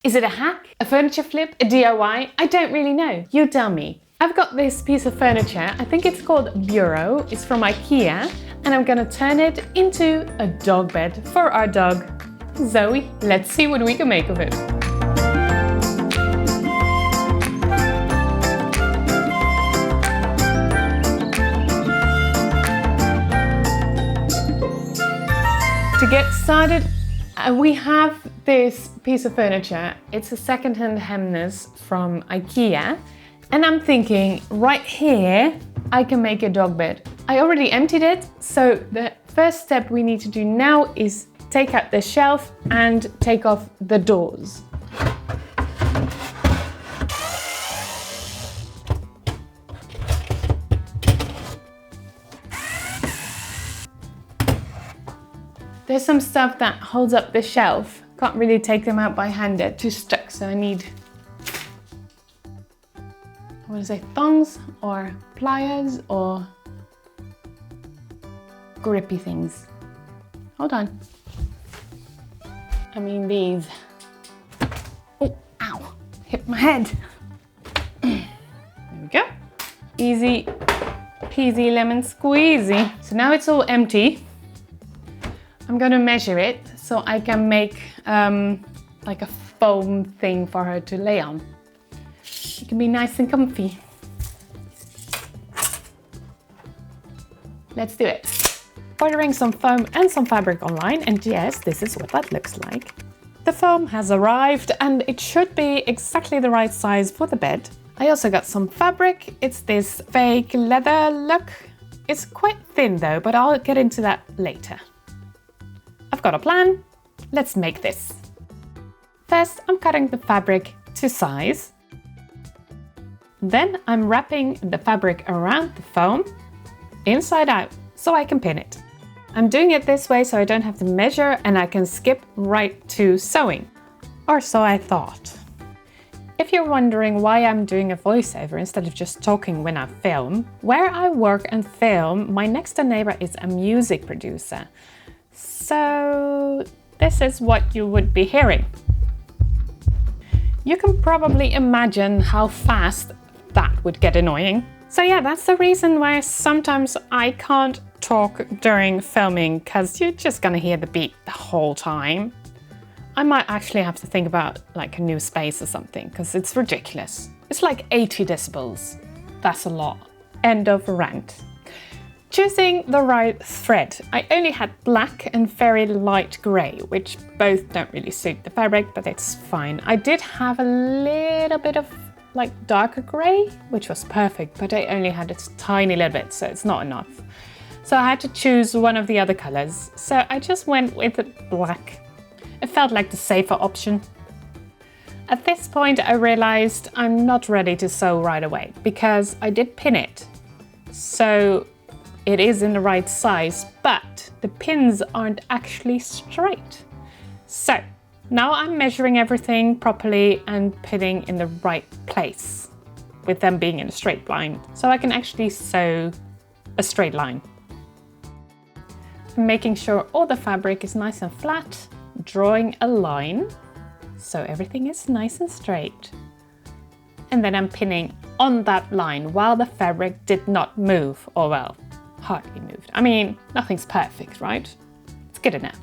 Is it a hack? A furniture flip? A DIY? I don't really know. You tell me. I've got this piece of furniture. I think it's called buro. It's from IKEA. And I'm gonna turn it into a dog bed for our dog, Zoe. Let's see what we can make of it. To get started, we have this piece of furniture. It's a second-hand Hemnes from IKEA. And I'm thinking, right here, I can make a dog bed. I already emptied it, so the first step we need to do now is take out the shelf and take off the doors. There's some stuff that holds up the shelf. Can't really take them out by hand, they're too stuck, so I need, I want to say thongs or pliers or grippy things. Hold on. I mean these. Oh, ow, hit my head. There we go. Easy peasy lemon squeezy. So now it's all empty. I'm gonna measure it so I can make like a foam thing for her to lay on. It can be nice and comfy. Let's do it. Ordering some foam and some fabric online, and yes, this is what that looks like. The foam has arrived and it should be exactly the right size for the bed. I also got some fabric. It's this fake leather look. It's quite thin though, but I'll get into that later. I've got a plan. Let's make this. First, I'm cutting the fabric to size. Then I'm wrapping the fabric around the foam, inside out, so I can pin it. I'm doing it this way so I don't have to measure and I can skip right to sewing. Or so I thought. If you're wondering why I'm doing a voiceover instead of just talking when I film, where I work and film, my next door neighbor is a music producer. So this is what you would be hearing. You can probably imagine how fast that would get annoying. So yeah, that's the reason why sometimes I can't talk during filming, because you're just gonna hear the beat the whole time. I might actually have to think about like a new space or something, because it's ridiculous. It's like 80 decibels. That's a lot. End of rant. Choosing the right thread. I only had black and very light grey, which both don't really suit the fabric, but it's fine. I did have a little bit of like darker grey, which was perfect, but I only had a tiny little bit, so it's not enough. So I had to choose one of the other colours. So I just went with black. It felt like the safer option. At this point, I realised I'm not ready to sew right away because I did pin it. So it is in the right size, but the pins aren't actually straight. So now I'm measuring everything properly and pinning in the right place with them being in a straight line, so I can actually sew a straight line. I'm making sure all the fabric is nice and flat, drawing a line so everything is nice and straight. And then I'm pinning on that line while the fabric did not move, or well, hardly moved. I mean, nothing's perfect, right? It's good enough.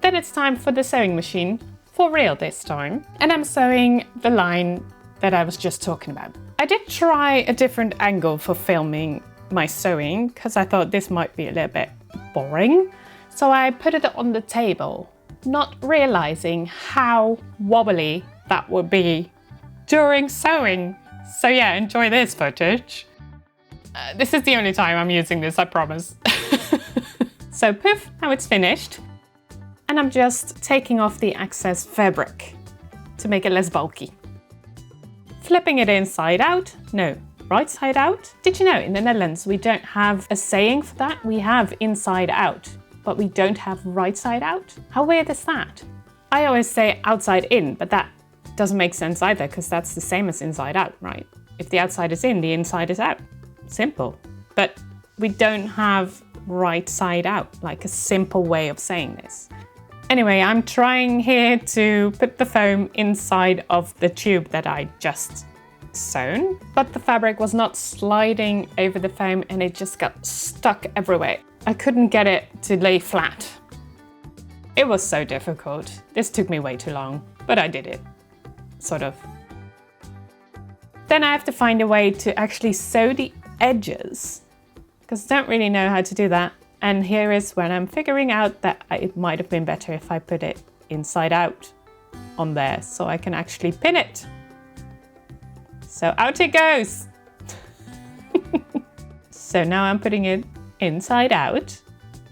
Then it's time for the sewing machine, for real this time. And I'm sewing the line that I was just talking about. I did try a different angle for filming my sewing, because I thought this might be a little bit boring. So I put it on the table, not realizing how wobbly that would be during sewing. So yeah, enjoy this footage. This is the only time I'm using this, I promise. So poof, now it's finished. And I'm just taking off the excess fabric to make it less bulky. Flipping it inside out, no, right side out. Did you know in the Netherlands we don't have a saying for that? We have inside out, but we don't have right side out. How weird is that? I always say outside in, but that doesn't make sense either, because that's the same as inside out, right? If the outside is in, the inside is out. Simple. But we don't have right side out, like a simple way of saying this. Anyway, I'm trying here to put the foam inside of the tube that I just sewn, but the fabric was not sliding over the foam and it just got stuck everywhere. I couldn't get it to lay flat. It was so difficult. This took me way too long, but I did it, sort of. Then I have to find a way to actually sew the edges, because I don't really know how to do that. And here is when I'm figuring out that it might have been better if I put it inside out on there so I can actually pin it. So out it goes. So now I'm putting it inside out.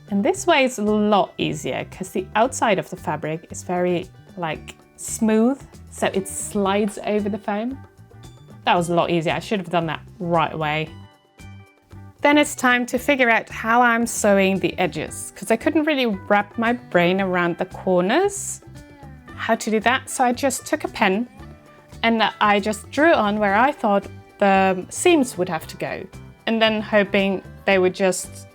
And this way it's a lot easier because the outside of the fabric is very smooth. So it slides over the foam. That was a lot easier. I should have done that right away. Then it's time to figure out how I'm sewing the edges because I couldn't really wrap my brain around the corners, how to do that. So I just took a pen and I just drew on where I thought the seams would have to go. And then hoping they would just,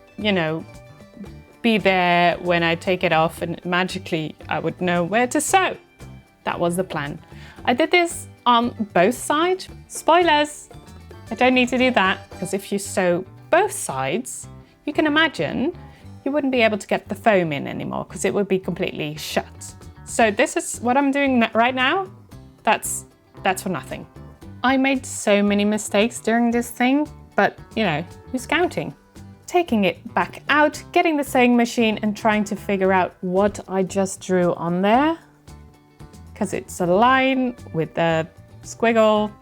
be there when I take it off and magically I would know where to sew. That was the plan. I did this on both sides. Spoilers! I don't need to do that because if you sew both sides, you can imagine you wouldn't be able to get the foam in anymore because it would be completely shut. So this is what I'm doing right now. That's for nothing. I made so many mistakes during this thing, but who's counting? Taking it back out, getting the sewing machine and trying to figure out what I just drew on there. Because it's a line with a squiggle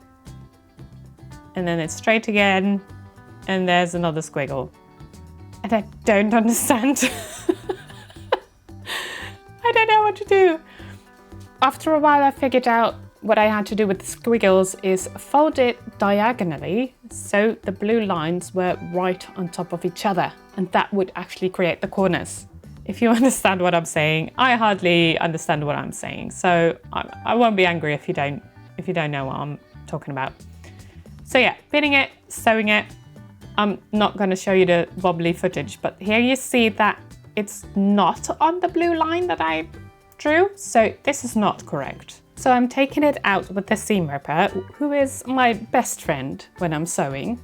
and then it's straight again. And there's another squiggle. And I don't understand. I don't know what to do. After a while, I figured out what I had to do with the squiggles is fold it diagonally so the blue lines were right on top of each other. And that would actually create the corners. If you understand what I'm saying, I hardly understand what I'm saying. So I won't be angry if you don't know what I'm talking about. So yeah, pinning it, sewing it. I'm not going to show you the wobbly footage, but here you see that it's not on the blue line that I drew, so this is not correct. So I'm taking it out with the seam ripper, who is my best friend when I'm sewing.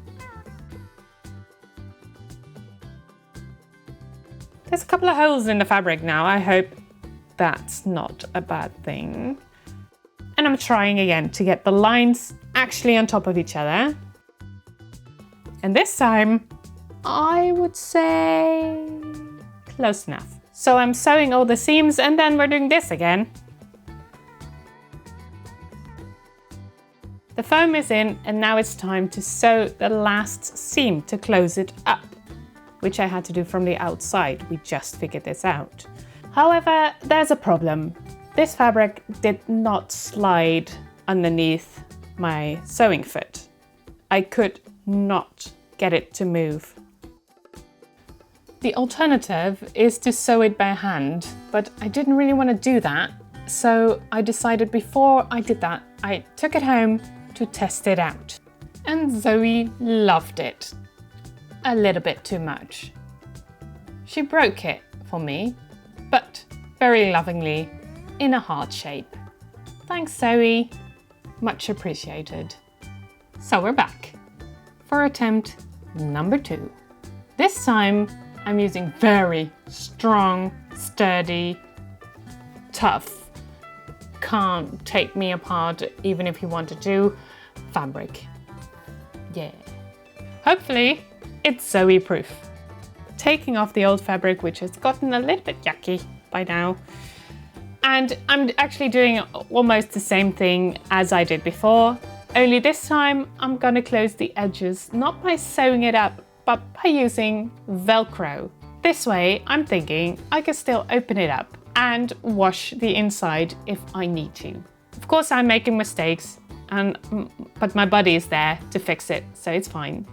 There's a couple of holes in the fabric now. I hope that's not a bad thing. And I'm trying again to get the lines actually on top of each other. And this time, I would say close enough. So I'm sewing all the seams and then we're doing this again. The foam is in and now it's time to sew the last seam to close it up, which I had to do from the outside. We just figured this out. However, there's a problem. This fabric did not slide underneath my sewing foot. I could not get it to move. The alternative is to sew it by hand, but I didn't really want to do that. So I decided before I did that, I took it home to test it out. And Zoe loved it. A little bit too much. She broke it for me, but very lovingly in a heart shape. Thanks, Zoe. Much appreciated. So we're back for attempt number 2. This time I'm using very strong, sturdy, tough, can't take me apart even if you wanted to, fabric. Yeah. Hopefully it's Zoe proof. Taking off the old fabric, which has gotten a little bit yucky by now. And I'm actually doing almost the same thing as I did before, only this time I'm gonna close the edges, not by sewing it up, but by using Velcro. This way, I'm thinking I can still open it up and wash the inside if I need to. Of course, I'm making mistakes, but my buddy is there to fix it, so it's fine.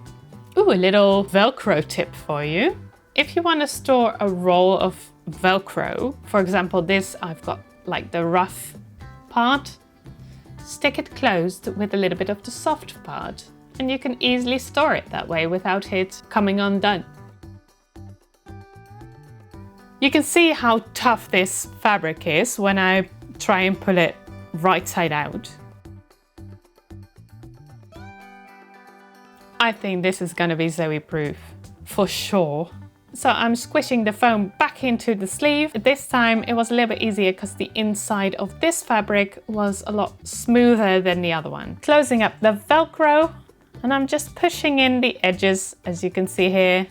Ooh, a little Velcro tip for you. If you want to store a roll of Velcro, for example, this, I've got like the rough part, stick it closed with a little bit of the soft part, and you can easily store it that way without it coming undone. You can see how tough this fabric is when I try and pull it right side out. I think this is gonna be Zoe proof, for sure. So I'm squishing the foam back into the sleeve. This time it was a little bit easier because the inside of this fabric was a lot smoother than the other one. Closing up the Velcro, and I'm just pushing in the edges, as you can see here.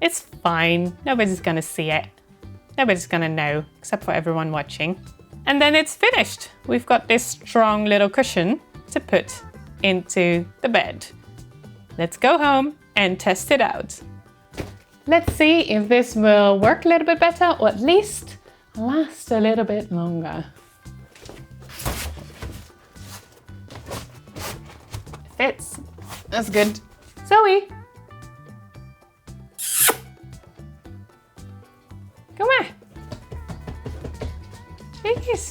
It's fine, nobody's gonna see it. Nobody's gonna know, except for everyone watching. And then it's finished. We've got this strong little cushion to put into the bed. Let's go home and test it out. Let's see if this will work a little bit better, or at least last a little bit longer. It fits. That's good. Zoe! Kom maar. Kijk eens.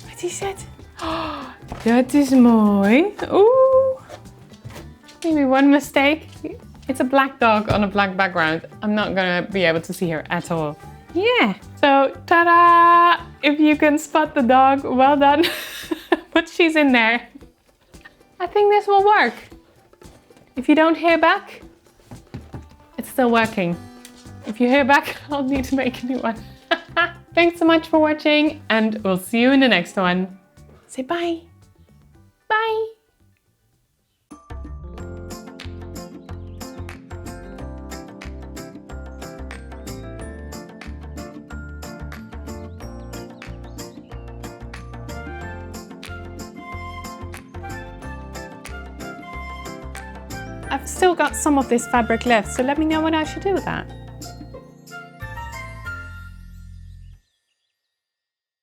Wat is het? Oh, dat is mooi. Oeh. Maybe one mistake. It's a black dog on a black background. I'm not gonna be able to see her at all. Yeah. So, ta-da! If you can spot the dog, well done. But she's in there. I think this will work. If you don't hear back, it's still working. If you hear back, I'll need to make a new one. Thanks so much for watching, and we'll see you in the next one. Say bye. Bye. I've still got some of this fabric left, so let me know what I should do with that.